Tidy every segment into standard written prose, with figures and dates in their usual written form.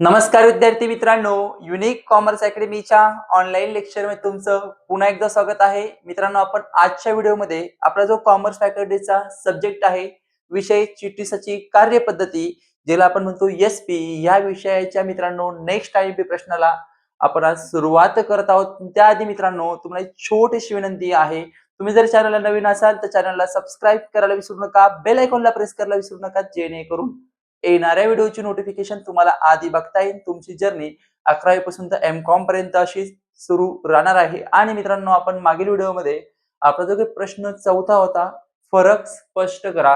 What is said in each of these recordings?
नमस्कार विद्यार्थी मित्रांनो, युनिक कॉमर्स अकॅडमीच्या ऑनलाईन लेक्चरमध्ये तुमचं पुन्हा एकदा स्वागत आहे. मित्रांनो, आपण आजच्या व्हिडिओमध्ये आपला जो कॉमर्स फॅकल्टीचा सब्जेक्ट आहे, विषय चिटीसाची कार्यपद्धती, ज्याला आपण म्हणतो एस-पी, या विषयाच्या मित्रांनो नेक्स्ट आय-एम-पी प्रश्नाला आपण आज सुरुवात करत आहोत. त्याआधी मित्रांनो, तुम्हाला एक छोटीशी विनंती आहे. तुम्ही जर चॅनलला नवीन असाल तर चॅनलला सबस्क्राईब करायला विसरू नका, बेल आयकॉनला प्रेस करायला विसरू नका, जेणेकरून येणाऱ्या व्हिडिओची नोटिफिकेशन तुम्हाला आधी बघता येईल. तुमची जर्नी 11वी पासून तर एम.कॉम पर्यंत अशी सुरू राहणार आहे. आणि मित्रांनो, आपण मागील व्हिडिओमध्ये आपला जो काही प्रश्न चौथा होता, फरक स्पष्ट करा,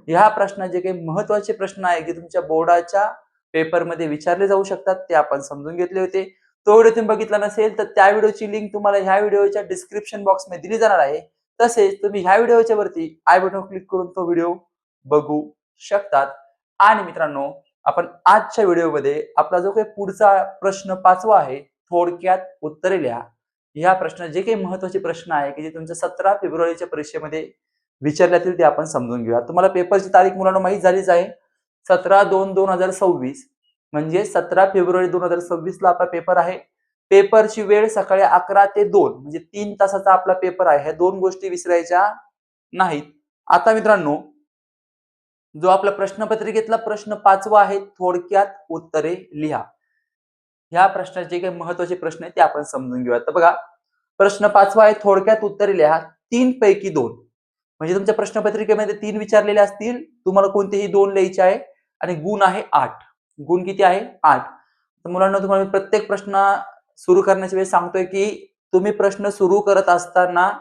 ह्या प्रश्नाचे काही महत्वाचे प्रश्न आहे की तुमच्या बोर्डाच्या पेपरमध्ये विचारले जाऊ शकतात, ते आपण समजून घेतले होते. तो व्हिडिओ तुम्ही बघितला नसेल तर त्या व्हिडिओची लिंक तुम्हाला ह्या व्हिडिओच्या डिस्क्रिप्शन बॉक्समध्ये दिली जाणार आहे. तसेच तुम्ही ह्या व्हिडिओच्या वरती आय बटन क्लिक करून तो व्हिडिओ बघू शकतात. आणि मित्रांनो, आपण आजच्या व्हिडिओमध्ये आपला जो काही पुढचा प्रश्न 5वा आहे, थोडक्यात उत्तरे लिहा. ह्या प्रश्नात जे काही महत्त्वाचे प्रश्न आहे की जे तुमच्या 17 फेब्रुवारीच्या परीक्षेमध्ये विचारले जातील ते आपण समजून घेऊया. तुम्हाला पेपरची तारीख मुलांना माहित झालीच आहे. 17/2/2026 म्हणजे 17 फेब्रुवारी 2026 ला आपला पेपर आहे. पेपरची वेळ सकाळी 11 ते 2 म्हणजे 3 तासाचा आपला पेपर आहे. ह्या दोन गोष्टी विसरायच्या नाहीत. आता मित्रांनो, जो आपला प्रश्नपत्रिकेतला प्रश्न 5वा आहे, थोडक्यात उत्तरे लिहा. ह्या प्रश्नाचे काही महत्त्वाचे प्रश्न आहेत ते आपण समजून घेऊया. तर बघा, प्रश्न 5वा आहे, थोडक्यात उत्तरे लिहा. 3 पैकी 2 म्हणजे तुमच्या प्रश्नपत्रिकेमध्ये 3 विचारलेले असतील, तुम्हाला कोणतेही 2 लिहायचे आहे आणि गुण आहे 8. गुण किती आहे? 8. तर मुलांना तुम्हाला प्रत्येक प्रश्न सुरू करण्याच्या वेळी सांगतोय की तुम्ही प्रश्न सुरू करत असताना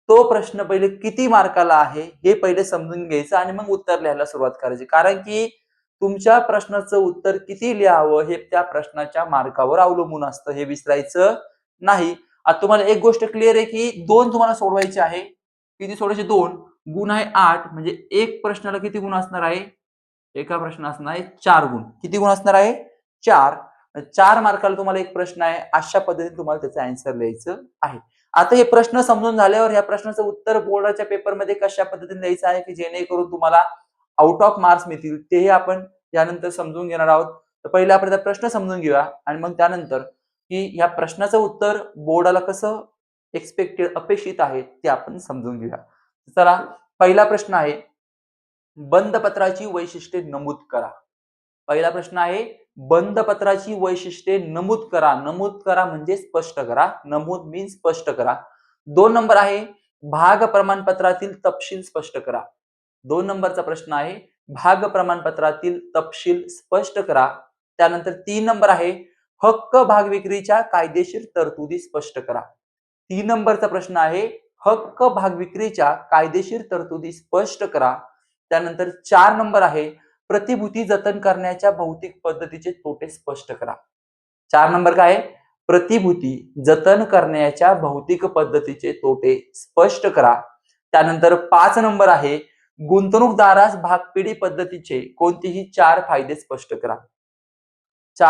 तो प्रश्न पहिले किती मार्काला आहे हे पहिले समजून घ्यायचं आणि मग उत्तर लिहायला सुरुवात करायची. कारण की तुमच्या प्रश्नाचं उत्तर किती लिहावं हे त्या प्रश्नाच्या मार्कावर अवलंबून असतं, हे विसरायचं नाही. आता तुम्हाला एक गोष्ट क्लिअर आहे की 2 तुम्हाला सोडवायचे आहे. किती सोडायचे? 2. गुण आहे 8 म्हणजे एक प्रश्नाला किती गुण असणार आहे? एका प्रश्न असणार आहे 4 गुण. किती गुण असणार आहे? 4. 4 मार्काला तुम्हाला एक प्रश्न आहे. अशा पद्धतीने तुम्हाला त्याचं आन्सर लिहायचं आहे. आता हे प्रश्न समजून झाल्यावर या प्रश्नाचं उत्तर बोर्डाच्या पेपरमध्ये कशा पद्धतीने द्यायचं आहे की जेणेकरून तुम्हाला आउट ऑफ मार्क्स मिळतील, तेही आपण यानंतर समजून घेणार आहोत. तर पहिले आपण हा प्रश्न समजून घेऊया आणि मग त्यानंतर की या प्रश्नाचं उत्तर बोर्डाला कसं अपेक्षित आहे ते आपण समजून घेऊया. चला, पहिला प्रश्न आहे, बंधपत्राची वैशिष्ट्ये नमूद करा. पहिला प्रश्न आहे, बंधपत्राची वैशिष्ट्ये नमूद करा. नमूद करा म्हणजे स्पष्ट करा. नमूद मीन्स स्पष्ट करा. 2 नंबर आहे, भाग प्रमाणपत्रातील तपशील स्पष्ट करा. 2 नंबरचा प्रश्न आहे, भाग प्रमाणपत्रातील तपशील स्पष्ट करा. त्यानंतर 3 नंबर आहे, हक्क भाग विक्रीच्या कायदेशीर तरतुदी स्पष्ट करा. 3 नंबरचा प्रश्न आहे, हक्क भाग विक्रीच्या कायदेशीर तरतुदी स्पष्ट करा. त्यानंतर 4 नंबर आहे, प्रतिभूती जतन करण्याच्या भौतिक पद्धतीचे तोटे स्पष्ट करा. 4 नंबर काय आहे? प्रतिभूती जतन करण्याच्या भौतिक पद्धतीचे तोटे स्पष्ट करा. त्यानंतर 5 नंबर आहे, गुंतवणूकदारास भागपिढी पद्धतीचे कोणतेही 4 फायदे स्पष्ट करा.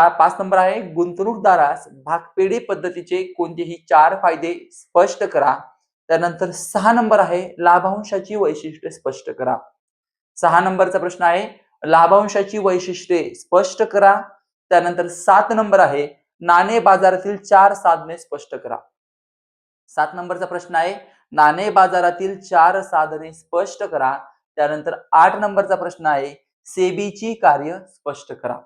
5 नंबर आहे, गुंतवणूकदारास भागपेढी पद्धतीचे कोणतेही 4 फायदे स्पष्ट करा. त्यानंतर 6 नंबर आहे, लाभांशाची वैशिष्ट्ये स्पष्ट करा. 6 नंबरचा प्रश्न आहे, लाभांशाची वैशिष्ट्ये स्पष्ट करा. त्यानंतर 7 नंबर आहे, नाणे बाजारातील 4 साधने स्पष्ट करा. 7 नंबरचा प्रश्न आहे, नाणे बाजारातील 4 साधने स्पष्ट करा. त्यानंतर 8 नंबरचा प्रश्न आहे, सेबीची कार्य स्पष्ट करा.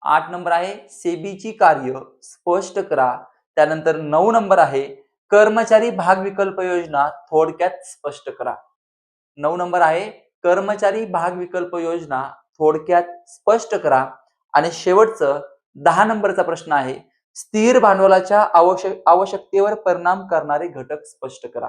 8 नंबर आहे, सेबीची कार्य स्पष्ट करा. त्यानंतर 9 नंबर आहे, कर्मचारी भाग विकल्प योजना थोडक्यात स्पष्ट करा. 9 नंबर आहे, कर्मचारी भाग विकल्प योजना थोडक्यात स्पष्ट करा. आणि शेवटचं 10 नंबरचा प्रश्न आहे, स्थिर भांडवलाच्या आवश्यकतेवर परिणाम करणारे घटक स्पष्ट करा.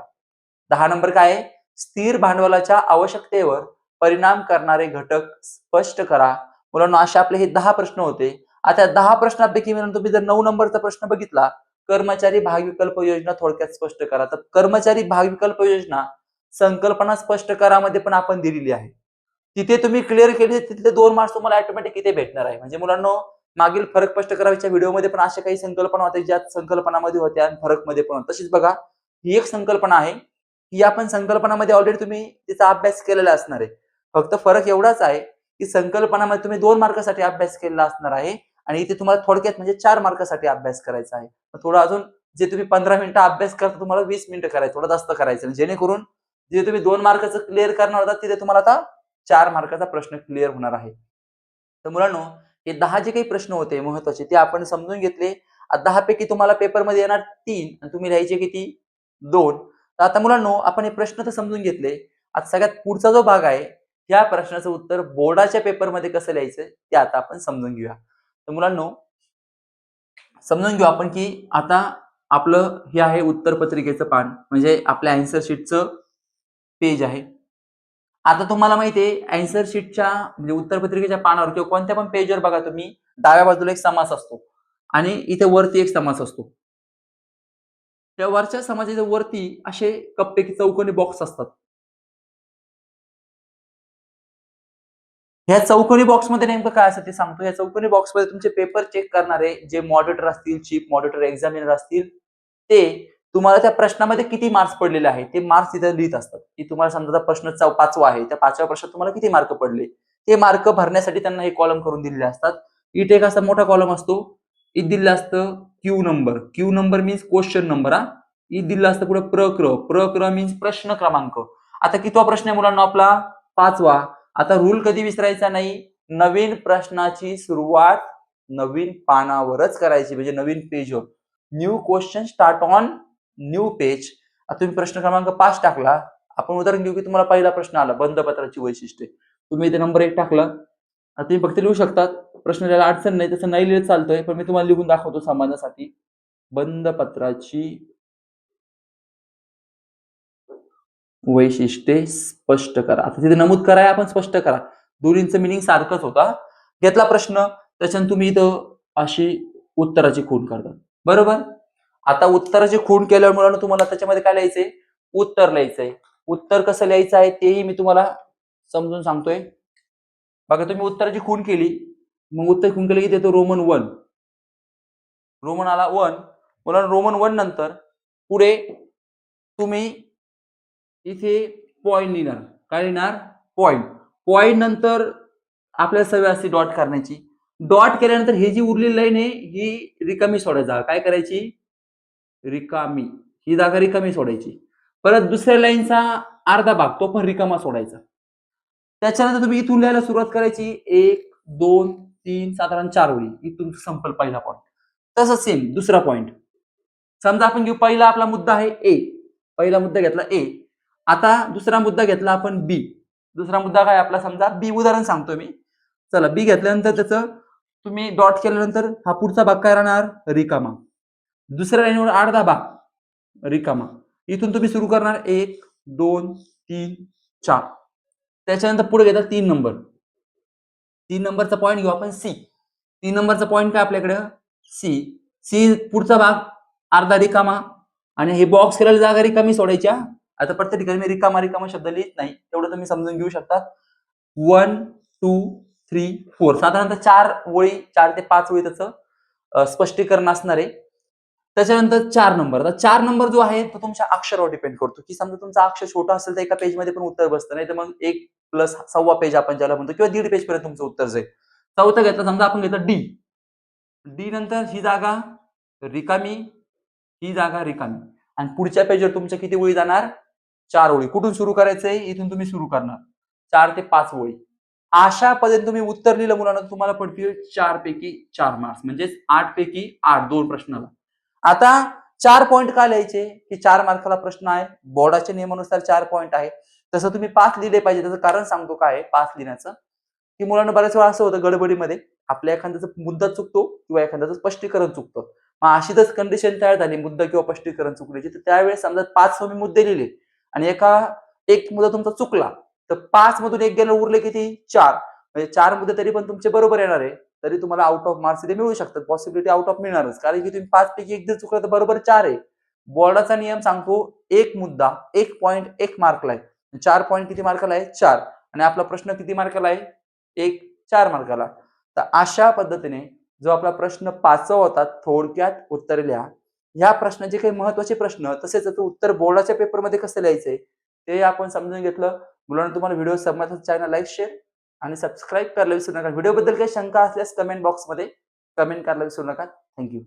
10 नंबर काय आहे? स्थिर भांडवलाच्या आवश्यकतेवर परिणाम करणारे घटक स्पष्ट करा. मुलांनो, असे आपले हे 10 प्रश्न होते. आता 10 प्रश्नांपैकी तुम्ही जर 9 नंबरचा प्रश्न बघितला, कर्मचारी भाग विकल्प योजना थोडक्यात स्पष्ट करा. तर कर्मचारी भाग विकल्प योजना संकल्पना स्पष्ट करामध्ये पण आपण दिलेली आहे. तिथे तुम्ही क्लिअर केली, तिथले 2 मार्क्स तुम्हाला ऑटोमॅटिक इथे भेटणार आहे. म्हणजे मुलांनो, मागील फरक स्पष्ट करायच्या व्हिडिओमध्ये पण अशा काही संकल्पना होत्या ज्या संकल्पनामध्ये होत्या आणि फरकमध्ये पण होत्या. तशीच बघा, ही एक संकल्पना आहे की आपण संकल्पनामध्ये ऑलरेडी तुम्ही तिचा अभ्यास केलेला असणार आहे. फक्त फरक एवढाच आहे की संकल्पनामध्ये तुम्ही 2 मार्कासाठी अभ्यास केलेला असणार आहे आणि इथे तुम्हाला थोडक्यात म्हणजे 4 मार्कासाठी अभ्यास करायचा आहे. थोडं अजून जे तुम्ही 15 मिनिटं अभ्यास करता तुम्हाला 20 मिनिटं करायचं, थोडं जास्त करायचं, जेणेकरून जे तुम्ही 2 मार्काचं क्लिअर करणार होता तिथे तुम्हाला आता 4 मार्काचा प्रश्न क्लिअर होणार आहे. तर मुलांनो, हे 10 जे काही प्रश्न होते महत्त्वाचे ते आपण समजून घेतले. 10 पैकी तुम्हाला पेपरमध्ये येणार 3 आणि तुम्ही लिहायचे किती? 2. तर आता मुलांनो, आपण हे प्रश्न तर समजून घेतले. आता सगळ्यात पुढचा जो भाग आहे, या प्रश्नाचं उत्तर बोर्डाच्या पेपरमध्ये कसं लिहायचं ते आता आपण समजून घेऊया. तर मुलांनो, समजून घेऊ आपण की आता आपलं हे आहे उत्तरपत्रिकेचं पान, म्हणजे आपल्या अँसर शीटचं पेज आहे. आता तुम्हाला माहिती आहे अँसर शीटच्या म्हणजे उत्तरपत्रिकेच्या पानावर किंवा कोणत्या पण पेजवर बघा तुम्ही, डाव्या बाजूला एक समास असतो आणि इथे वरती एक समास असतो. त्या वरच्या समासाच्या वरती असे कप्पे की चौकोनी बॉक्स असतात. ह्या चौकोनी बॉक्समध्ये नेमकं काय असतं ते सांगतो. या चौकोनी बॉक्समध्ये तुमचे पेपर चेक करणारे जे मॉनिटर असतील, चीफ मॉनिटर, एक्झामिनर असतील, ते तुम्हाला त्या प्रश्नामध्ये किती मार्क्स पडलेले आहेत, ते मार्क्स तिथे लिहित असतात. की तुम्हाला समजा प्रश्न 5वा आहे, त्या 5व्या प्रश्नात तुम्हाला किती मार्क पडले. ते मार्क भरण्यासाठी त्यांना हे कॉलम करून दिलेले असतात. इथे एक असा मोठा कॉलम असतो. इथे दिलेलं असतं Q number. Q number means question number हा. इथे दिलेलं असतं पुढे प्रक्र मीन्स प्रश्न क्रमांक. आता कितवा प्रश्न आहे मुलांना आपला? 5वा. आता रूल कधी विसरायचा नाही. नवीन प्रश्नाची सुरुवात नवीन पानावरच करायची, म्हणजे नवीन पेजवर. New question start on new page. आता तुम्ही प्रश्न क्रमांक 5 टाकला. आपण उदाहरण घेऊ की तुम्हाला पहिला प्रश्न आला, बंधपत्राची वैशिष्ट्ये. तुम्ही इथे नंबर 1 टाकला. आता तुम्ही फक्त लिहू शकतात. प्रश्न लिहायला अडचण नाही, तसं नाही लिहिलं चालतंय, पण मी तुम्हाला लिहून दाखवतो समाजासाठी. बंधपत्राची वैशिष्ट्ये स्पष्ट करा. आता तिथे नमूद करा, आपण स्पष्ट करा. दोन्हींचं मिनिंग सारखंच होता. घेतला प्रश्न, त्याच्यानंतर तुम्ही इथं अशी उत्तराची खूण करता. बरोबर? आता उत्तराची खूण केल्यावर मुलांनो तुम्हाला त्याच्यामध्ये काय लिहायचंय? उत्तर लिहायचंय. उत्तर कसं लिहायचं आहे तेही मी तुम्हाला समजून सांगतोय. बघा तुम्ही उत्तराची खूण केली, मग उत्तर खूण केलं की देतो रोमन 1. रोमन आला 1. मुलांनो रोमन 1 नंतर पुढे तुम्ही इथे पॉइंट लिहिणार. काय लिहिणार? पॉइंट. पॉइंट नंतर आपल्याला सवय असते डॉट करण्याची. डॉट केल्यानंतर ही जी उरलेली लाईन आहे ही रिकामी सोडायची जागा. काय करायची? रिकामी. ही जागा रिकामी सोडायची. परत दुसऱ्या लाईनचा अर्धा भाग तो पण रिकामा सोडायचा. त्याच्यानंतर तुम्ही इथून लिहायला सुरुवात करायची. 1, 2, 3 साधारण 4 ओळी. इथून संपल पहिला पॉइंट. तसंच सेम दुसरा पॉइंट. समजा आपण घेऊ पहिला आपला मुद्दा आहे ए. पहिला मुद्दा घेतला ए. आता दुसरा मुद्दा घेतला आपण बी. दुसरा मुद्दा काय आपला समजा बी. उदाहरण सांगतो मी. चला बी घेतल्यानंतर त्याचं तुम्ही डॉट केल्यानंतर हा पुढचा भाग काय राहणार? रिकामा. दुसऱ्या लाईनवर अर्धा भाग रिकामा. इथून तुम्ही सुरू करणार 1, 2, 3, 4. त्याच्यानंतर पुढे घेतात 3 नंबर. 3 नंबरचा पॉइंट घेऊ आपण सी. 3 नंबरचा पॉइंट काय आपल्याकडे? सी. सी पुढचा भाग अर्धा रिकामा आणि हे बॉक्स केलेली जागा रिकामी सोडायच्या. आता प्रत्येक ठिकाणी मी रिकामा रिकामा शब्द लिहित नाही, तेवढं तुम्ही समजून घेऊ शकता. 1, 2, 3, 4 साधारणतः 4 ओळी, 4 ते 5 ओळी त्याचं स्पष्टीकरण असणार आहे. त्याच्यानंतर 4 नंबर. आता 4 नंबर जो आहे तो तुमच्या अक्षरावर डिपेंड करतो, की समजा तुमचा अक्षर छोटा असेल तर एका पेजमध्ये पण उत्तर बसतं, नाही तर मग 1 प्लस सव्वा पेज आपण ज्याला म्हणतो किंवा 1.5 पेज पर्यंत तुमचं उत्तर जाईल. चौथा घेतला समजा आपण घेतलं डी. डी नंतर ही जागा रिकामी, ही जागा रिकामी आणि पुढच्या पेजवर तुमच्या किती ओळी जाणार? 4 ओळी. कुठून सुरू करायचंय? इथून तुम्ही सुरू करणार. 4 ते 5 ओळी. अशा पद्धतीने तुम्ही उत्तर लिहिलं मुलांना तुम्हाला पडतील 4 पैकी 4 मार्क्स, म्हणजेच 8 पैकी 8 2 प्रश्नाला. आता 4 पॉइंट का लिहायचे? की 4 मार्काला प्रश्न आहे. बोर्डाच्या नियमानुसार 4 पॉइंट आहे. तसं तुम्ही 5 लिहिले पाहिजे. त्याचं कारण सांगतो काय आहे 5 लिहिण्याचं, की मुलांना बऱ्याच वेळा असं होतं गडबडीमध्ये आपल्या एखाद्याचा मुद्दा चुकतो किंवा एखाद्याचं स्पष्टीकरण चुकतं. मग अशी जर कंडिशन तयार झाली मुद्दा किंवा स्पष्टीकरण चुकल्याची, तर त्यावेळेस समजा 5 तुम्ही मुद्दे लिहिले आणि एक मुद्दा तुमचा चुकला, तर 5 मधून 1 गेलं उरले किती? 4. म्हणजे 4 मुद्दे तरी पण तुमचे बरोबर येणार आहे. तरी तुम्हाला आउट ऑफ मार्क्स इथे मिळू शकतात. पॉसिबिलिटी आउट ऑफ मिळणारच. कारण की तुम्ही 5 पैकी 1 जर चुकला तर बरोबर 4 आहे. बोर्डाचा नियम सांगतो 1 मुद्दा 1 पॉइंट 1 मार्कला आहे. 4 पॉइंट किती मार्काला आहे? 4. आणि आपला प्रश्न किती मार्काला आहे? 1 4 मार्काला. तर अशा पद्धतीने जो आपला प्रश्न 5वा होता थोडक्यात उत्तर लिहा. ह्या प्रश्नाचे काही महत्त्वाचे प्रश्न तसेच त्याचं उत्तर बोर्डाच्या पेपरमध्ये कसं लिहायचंय ते आपण समजून घेतलं. मुलांना तुम्हाला व्हिडिओ समजला तर चॅनल लाईक, शेअर आणि सबस्क्राईब करायला विसरू नका. व्हिडिओबद्दल काही शंका असल्यास कमेंट बॉक्समध्ये कमेंट करायला विसरू नका. थँक्यू.